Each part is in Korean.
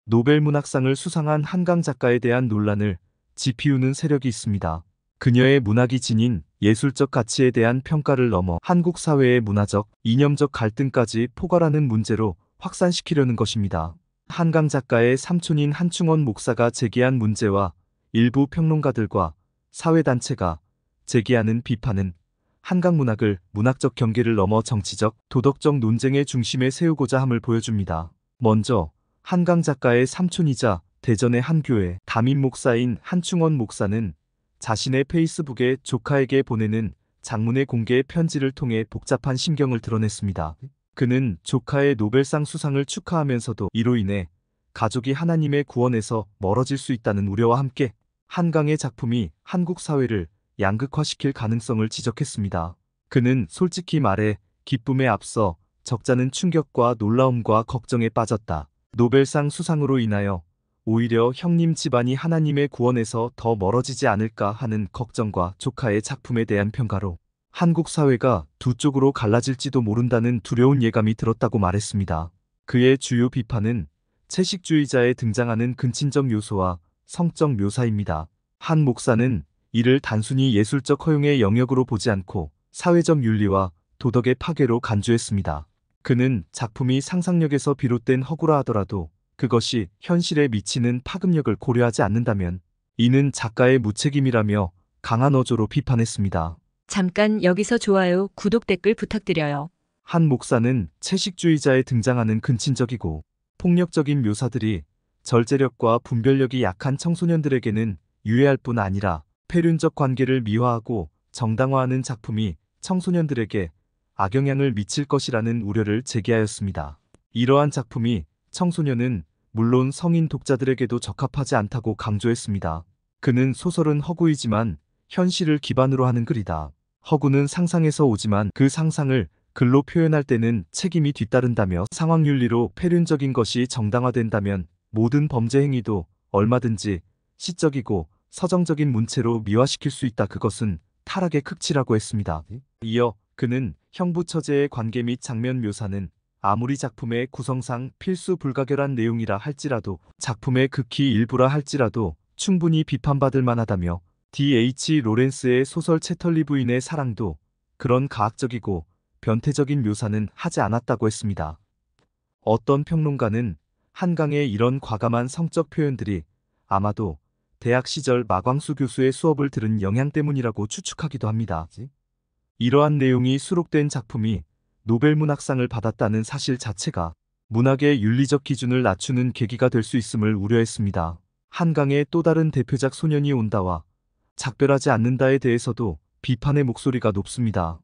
노벨 문학상을 수상한 한강 작가에 대한 논란을 지피우는 세력이 있습니다. 그녀의 문학이 지닌 예술적 가치에 대한 평가를 넘어 한국 사회의 문화적, 이념적 갈등까지 포괄하는 문제로 확산시키려는 것입니다. 한강 작가의 삼촌인 한충원 목사가 제기한 문제와 일부 평론가들과 사회단체가 제기하는 비판은 한강 문학을 문학적 경계를 넘어 정치적, 도덕적 논쟁의 중심에 세우고자 함을 보여줍니다. 먼저 한강 작가의 삼촌이자 대전의 한 교회 담임 목사인 한충원 목사는 자신의 페이스북에 조카에게 보내는 장문의 공개 편지를 통해 복잡한 심경을 드러냈습니다. 그는 조카의 노벨상 수상을 축하하면서도 이로 인해 가족이 하나님의 구원에서 멀어질 수 있다는 우려와 함께 한강의 작품이 한국 사회를 양극화시킬 가능성을 지적했습니다. 그는 솔직히 말해 기쁨에 앞서 적잖은 충격과 놀라움과 걱정에 빠졌다. 노벨상 수상으로 인하여 오히려 형님 집안이 하나님의 구원에서 더 멀어지지 않을까 하는 걱정과 조카의 작품에 대한 평가로 한국 사회가 두 쪽으로 갈라질지도 모른다는 두려운 예감이 들었다고 말했습니다. 그의 주요 비판은 채식주의자에 등장하는 근친적 요소와 성적 묘사입니다. 한 목사는 이를 단순히 예술적 허용의 영역으로 보지 않고 사회적 윤리와 도덕의 파괴로 간주했습니다. 그는 작품이 상상력에서 비롯된 허구라 하더라도 그것이 현실에 미치는 파급력을 고려하지 않는다면 이는 작가의 무책임이라며 강한 어조로 비판했습니다. 잠깐 여기서 좋아요, 구독, 댓글 부탁드려요. 한 목사는 채식주의자에 등장하는 근친적이고 폭력적인 묘사들이 절제력과 분별력이 약한 청소년들에게는 유해할 뿐 아니라 폐륜적 관계를 미화하고 정당화하는 작품이 청소년들에게 악영향을 미칠 것이라는 우려를 제기하였습니다. 이러한 작품이 청소년은 물론 성인 독자들에게도 적합하지 않다고 강조했습니다. 그는 소설은 허구이지만 현실을 기반으로 하는 글이다. 허구는 상상에서 오지만 그 상상을 글로 표현할 때는 책임이 뒤따른다며 상황윤리로 폐륜적인 것이 정당화된다면 모든 범죄 행위도 얼마든지 시적이고 서정적인 문체로 미화시킬 수 있다. 그것은 타락의 극치라고 했습니다. 이어 그는 형부처제의 관계 및 장면 묘사는 아무리 작품의 구성상 필수 불가결한 내용이라 할지라도 작품의 극히 일부라 할지라도 충분히 비판받을 만하다며 D.H. 로렌스의 소설 채털리 부인의 사랑도 그런 가학적이고 변태적인 묘사는 하지 않았다고 했습니다. 어떤 평론가는 한강의 이런 과감한 성적 표현들이 아마도 대학 시절 마광수 교수의 수업을 들은 영향 때문이라고 추측하기도 합니다. 이러한 내용이 수록된 작품이 노벨 문학상을 받았다는 사실 자체가 문학의 윤리적 기준을 낮추는 계기가 될 수 있음을 우려했습니다. 한강의 또 다른 대표작 소년이 온다와 작별하지 않는다에 대해서도 비판의 목소리가 높습니다.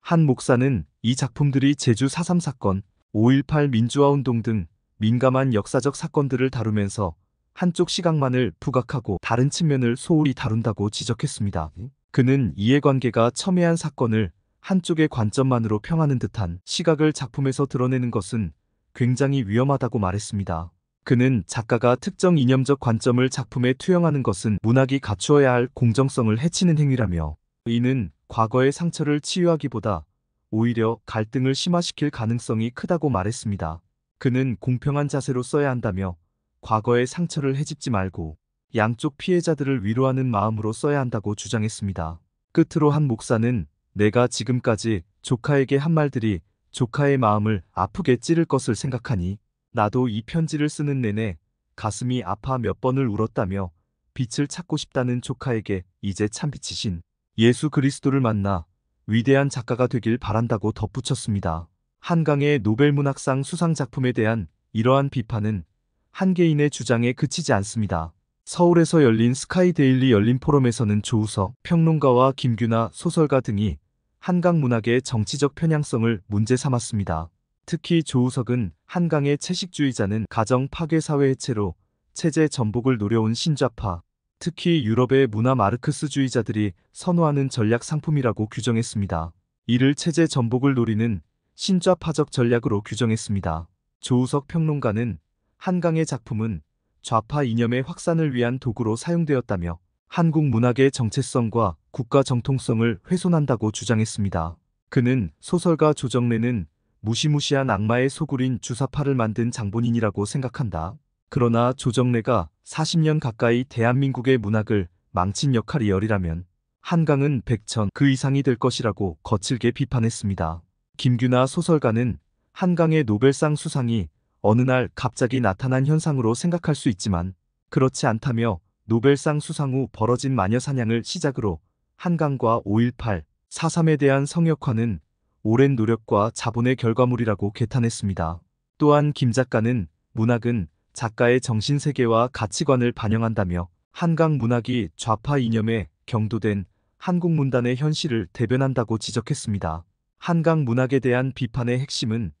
한 목사는 이 작품들이 제주 4.3 사건, 5.18 민주화운동 등 민감한 역사적 사건들을 다루면서 한쪽 시각만을 부각하고 다른 측면을 소홀히 다룬다고 지적했습니다. 그는 이해관계가 첨예한 사건을 한쪽의 관점만으로 평하는 듯한 시각을 작품에서 드러내는 것은 굉장히 위험하다고 말했습니다. 그는 작가가 특정 이념적 관점을 작품에 투영하는 것은 문학이 갖추어야 할 공정성을 해치는 행위라며 이는 과거의 상처를 치유하기보다 오히려 갈등을 심화시킬 가능성이 크다고 말했습니다. 그는 공평한 자세로 써야 한다며 과거의 상처를 헤집지 말고 양쪽 피해자들을 위로하는 마음으로 써야 한다고 주장했습니다. 끝으로 한 목사는 내가 지금까지 조카에게 한 말들이 조카의 마음을 아프게 찌를 것을 생각하니 나도 이 편지를 쓰는 내내 가슴이 아파 몇 번을 울었다며 빛을 찾고 싶다는 조카에게 이제 참빛이신 예수 그리스도를 만나 위대한 작가가 되길 바란다고 덧붙였습니다. 한강의 노벨 문학상 수상 작품에 대한 이러한 비판은 한 개인의 주장에 그치지 않습니다. 서울에서 열린 스카이데일리 열린 포럼에서는 조우석 평론가와 김규나 소설가 등이 한강 문학의 정치적 편향성을 문제 삼았습니다. 특히 조우석은 한강의 채식주의자는 가정 파괴 사회 해체로 체제 전복을 노려온 신좌파, 특히 유럽의 문화 마르크스주의자들이 선호하는 전략 상품이라고 규정했습니다. 이를 체제 전복을 노리는 신좌파적 전략으로 규정했습니다. 조우석 평론가는 한강의 작품은 좌파 이념의 확산을 위한 도구로 사용되었다며 한국 문학의 정체성과 국가 정통성을 훼손한다고 주장했습니다. 그는 소설가 조정래는 무시무시한 악마의 소굴인 주사파를 만든 장본인이라고 생각한다. 그러나 조정래가 40년 가까이 대한민국의 문학을 망친 역할이 열이라면 한강은 백천 그 이상이 될 것이라고 거칠게 비판했습니다. 김규나 소설가는 한강의 노벨상 수상이 어느 날 갑자기 나타난 현상으로 생각할 수 있지만 그렇지 않다며 노벨상 수상 후 벌어진 마녀 사냥을 시작으로 한강과 5.18, 4.3에 대한 성역화는 오랜 노력과 자본의 결과물이라고 개탄했습니다. 또한 김 작가는 문학은 작가의 정신세계와 가치관을 반영한다며 한강 문학이 좌파 이념에 경도된 한국 문단의 현실을 대변한다고 지적했습니다. 한강 문학에 대한 비판의 핵심은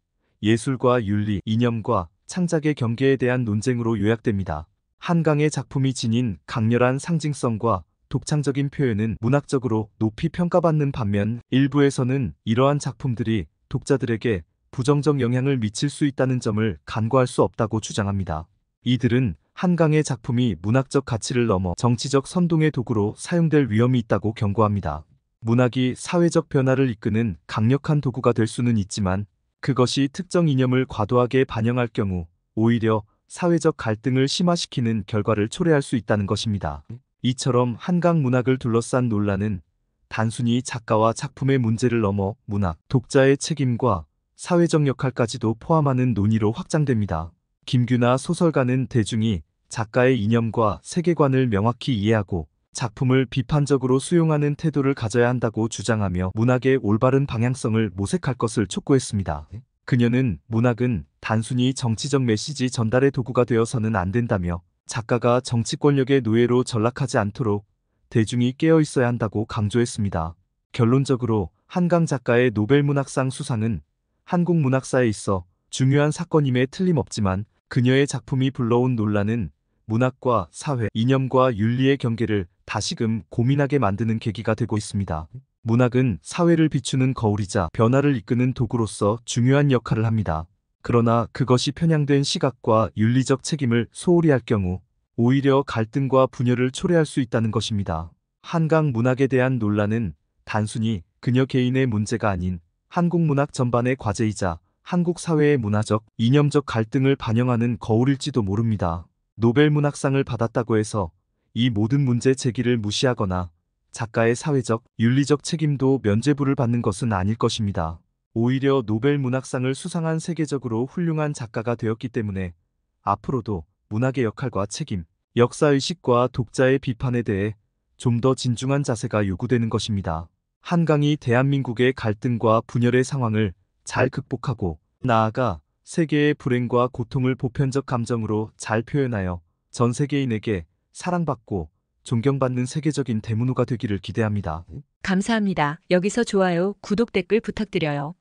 예술과 윤리, 이념과 창작의 경계에 대한 논쟁으로 요약됩니다. 한강의 작품이 지닌 강렬한 상징성과 독창적인 표현은 문학적으로 높이 평가받는 반면 일부에서는 이러한 작품들이 독자들에게 부정적 영향을 미칠 수 있다는 점을 간과할 수 없다고 주장합니다. 이들은 한강의 작품이 문학적 가치를 넘어 정치적 선동의 도구로 사용될 위험이 있다고 경고합니다. 문학이 사회적 변화를 이끄는 강력한 도구가 될 수는 있지만 그것이 특정 이념을 과도하게 반영할 경우 오히려 사회적 갈등을 심화시키는 결과를 초래할 수 있다는 것입니다. 이처럼 한강 문학을 둘러싼 논란은 단순히 작가와 작품의 문제를 넘어 문학, 독자의 책임과 사회적 역할까지도 포함하는 논의로 확장됩니다. 김규나 소설가는 대중이 작가의 이념과 세계관을 명확히 이해하고 작품을 비판적으로 수용하는 태도를 가져야 한다고 주장하며 문학의 올바른 방향성을 모색할 것을 촉구했습니다. 그녀는 문학은 단순히 정치적 메시지 전달의 도구가 되어서는 안 된다며 작가가 정치 권력의 노예로 전락하지 않도록 대중이 깨어 있어야 한다고 강조했습니다. 결론적으로 한강 작가의 노벨문학상 수상은 한국 문학사에 있어 중요한 사건임에 틀림없지만 그녀의 작품이 불러온 논란은 문학과 사회, 이념과 윤리의 경계를 다시금 고민하게 만드는 계기가 되고 있습니다. 문학은 사회를 비추는 거울이자 변화를 이끄는 도구로서 중요한 역할을 합니다. 그러나 그것이 편향된 시각과 윤리적 책임을 소홀히 할 경우 오히려 갈등과 분열을 초래할 수 있다는 것입니다. 한강 문학에 대한 논란은 단순히 그녀 개인의 문제가 아닌 한국 문학 전반의 과제이자 한국 사회의 문화적, 이념적 갈등을 반영하는 거울일지도 모릅니다. 노벨 문학상을 받았다고 해서 이 모든 문제 제기를 무시하거나 작가의 사회적, 윤리적 책임도 면죄부를 받는 것은 아닐 것입니다. 오히려 노벨 문학상을 수상한 세계적으로 훌륭한 작가가 되었기 때문에 앞으로도 문학의 역할과 책임, 역사의식과 독자의 비판에 대해 좀 더 진중한 자세가 요구되는 것입니다. 한강이 대한민국의 갈등과 분열의 상황을 잘 극복하고 나아가 세계의 불행과 고통을 보편적 감정으로 잘 표현하여 전 세계인에게 사랑받고 존경받는 세계적인 대문호가 되기를 기대합니다. 감사합니다. 여기서 좋아요, 구독, 댓글 부탁드려요.